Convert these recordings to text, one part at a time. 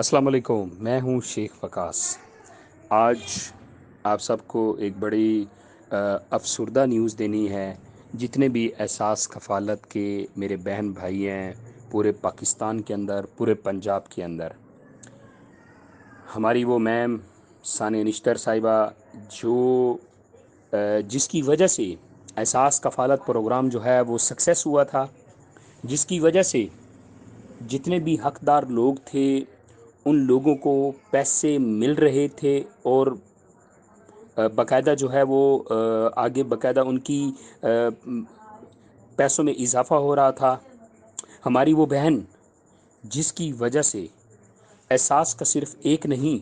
السلام علیکم، میں ہوں شیخ وقاص۔ آج آپ سب کو ایک بڑی افسردہ نیوز دینی ہے۔ جتنے بھی احساس کفالت کے میرے بہن بھائی ہیں پورے پاکستان کے اندر، پورے پنجاب کے اندر، ہماری وہ میم ثانیہ نشتر صاحبہ جو جس کی وجہ سے احساس کفالت پروگرام جو ہے وہ سکسیس ہوا تھا، جس کی وجہ سے جتنے بھی حقدار لوگ تھے ان لوگوں کو پیسے مل رہے تھے، اور باقاعدہ جو ہے وہ آگے باقاعدہ ان کی پیسوں میں اضافہ ہو رہا تھا۔ ہماری وہ بہن جس کی وجہ سے احساس کا صرف ایک نہیں،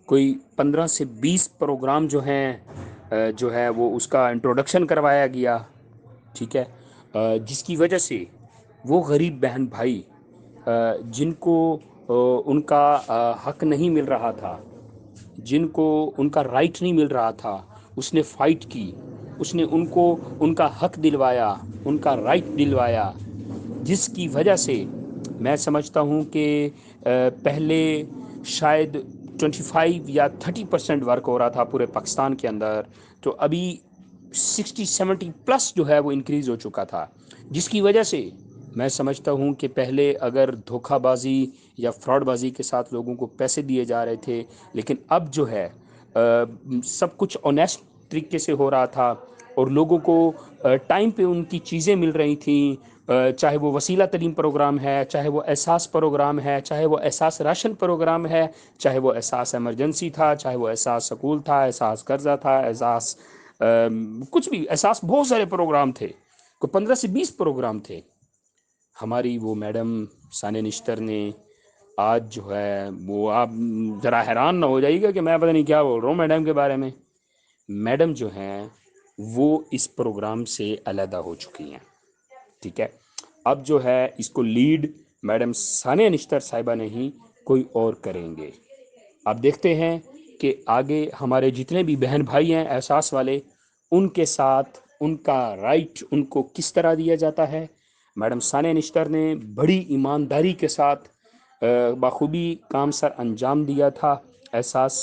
کوئی 15 سے 20 پروگرام جو ہے وہ اس کا انٹروڈکشن کروایا گیا، ٹھیک ہے، جس کی وجہ سے وہ غریب بہن بھائی جن کو ان کا حق نہیں مل رہا تھا، جن کو ان کا رائٹ نہیں مل رہا تھا، اس نے فائٹ کی، اس نے ان کو ان کا حق دلوایا، ان کا رائٹ دلوایا، جس کی وجہ سے میں سمجھتا ہوں کہ پہلے شاید 25 یا 30% ورک ہو رہا تھا پورے پاکستان کے اندر، تو ابھی 60-70 پلس جو ہے وہ انکریز ہو چکا تھا، جس کی وجہ سے میں سمجھتا ہوں کہ پہلے اگر دھوکہ بازی یا فراڈ بازی کے ساتھ لوگوں کو پیسے دیے جا رہے تھے، لیکن اب جو ہے سب کچھ آنیسٹ طریقے سے ہو رہا تھا، اور لوگوں کو ٹائم پہ ان کی چیزیں مل رہی تھیں، چاہے وہ وسیلہ تعلیم پروگرام ہے، چاہے وہ احساس پروگرام ہے، چاہے وہ احساس راشن پروگرام ہے، چاہے وہ احساس ایمرجنسی تھا، چاہے وہ احساس سکول تھا، احساس قرضہ تھا، احساس کچھ بھی احساس، بہت سارے پروگرام تھے، کوئی 15 سے 20 پروگرام تھے۔ ہماری وہ میڈم ثانیہ نشتر نے آج جو ہے وہ، آپ ذرا حیران نہ ہو جائیے گا کہ میں پتہ نہیں کیا بول رہا ہوں میڈم کے بارے میں، میڈم جو ہیں وہ اس پروگرام سے علیحدہ ہو چکی ہیں، ٹھیک ہے۔ اب جو ہے اس کو لیڈ میڈم ثانیہ نشتر صاحبہ نہیں، کوئی اور کریں گے۔ اب دیکھتے ہیں کہ آگے ہمارے جتنے بھی بہن بھائی ہیں احساس والے، ان کے ساتھ ان کا رائٹ ان کو کس طرح دیا جاتا ہے۔ میڈم ثانیہ نشتر نے بڑی ایمانداری کے ساتھ بخوبی کام سر انجام دیا تھا احساس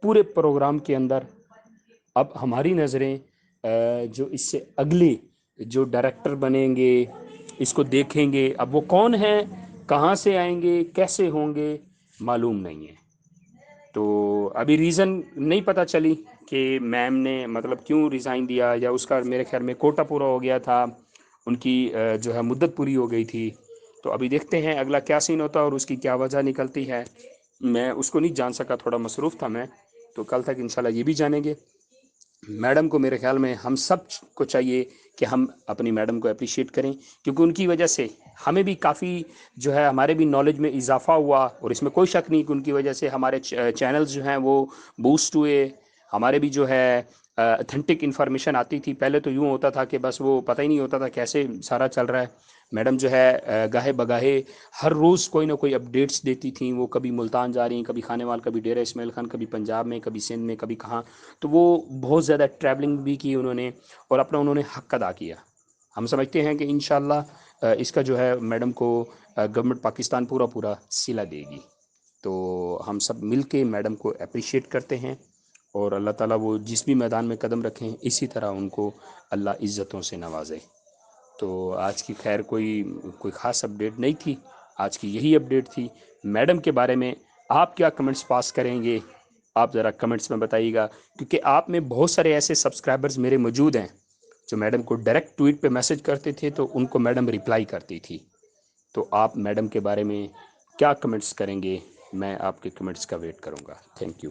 پورے پروگرام کے اندر۔ اب ہماری نظریں جو اس سے اگلے جو ڈائریکٹر بنیں گے اس کو دیکھیں گے، اب وہ کون ہیں، کہاں سے آئیں گے، کیسے ہوں گے، معلوم نہیں ہے۔ تو ابھی ریزن نہیں پتہ چلی کہ میم نے مطلب کیوں ریزائن دیا، یا اس کا میرے خیال میں کوٹا پورا ہو گیا تھا، ان کی جو ہے مدت پوری ہو گئی تھی۔ تو ابھی دیکھتے ہیں اگلا کیا سین ہوتا ہے اور اس کی کیا وجہ نکلتی ہے۔ میں اس کو نہیں جان سکا، تھوڑا مصروف تھا میں، تو کل تک انشاءاللہ یہ بھی جانیں گے۔ میڈم کو میرے خیال میں ہم سب کو چاہیے کہ ہم اپنی میڈم کو اپریشیٹ کریں، کیونکہ ان کی وجہ سے ہمیں بھی کافی جو ہے ہمارے بھی نالج میں اضافہ ہوا، اور اس میں کوئی شک نہیں کہ ان کی وجہ سے ہمارے چینلز جو ہیں وہ بوسٹ ہوئے، ہمارے بھی جو ہے اتھینٹک انفارمیشن آتی تھی۔ پہلے تو یوں ہوتا تھا کہ بس وہ پتہ ہی نہیں ہوتا تھا کیسے سارا چل رہا ہے۔ میڈم جو ہے گاہے بگاہے ہر روز کوئی نہ کوئی اپڈیٹس دیتی تھیں، وہ کبھی ملتان جا رہی ہیں، کبھی کھانے وال، کبھی ڈیرہ اسماعیل خان، کبھی پنجاب میں، کبھی سندھ میں، کبھی کہاں، تو وہ بہت زیادہ ٹریولنگ بھی کی انہوں نے، اور اپنا انہوں نے حق ادا کیا۔ ہم سمجھتے ہیں کہ انشاءاللہ اس کا جو ہے میڈم کو گورنمنٹ پاکستان پورا صلہ دے گی۔ تو ہم سب مل کے میڈم کو اپریشیٹ کرتے ہیں، اور اللہ تعالیٰ وہ جس بھی میدان میں قدم رکھیں اسی طرح ان کو اللہ عزتوں سے نوازے۔ تو آج کی خیر کوئی خاص اپڈیٹ نہیں تھی، آج کی یہی اپڈیٹ تھی۔ میڈم کے بارے میں آپ کیا کمنٹس پاس کریں گے، آپ ذرا کمنٹس میں بتائیے گا، کیونکہ آپ میں بہت سارے ایسے سبسکرائبرز میرے موجود ہیں جو میڈم کو ڈائریکٹ ٹویٹ پہ میسج کرتے تھے تو ان کو میڈم ریپلائی کرتی تھی۔ تو آپ میڈم کے بارے میں کیا کمنٹس کریں گے، میں آپ کے کمنٹس کا ویٹ کروں گا۔ Thank you.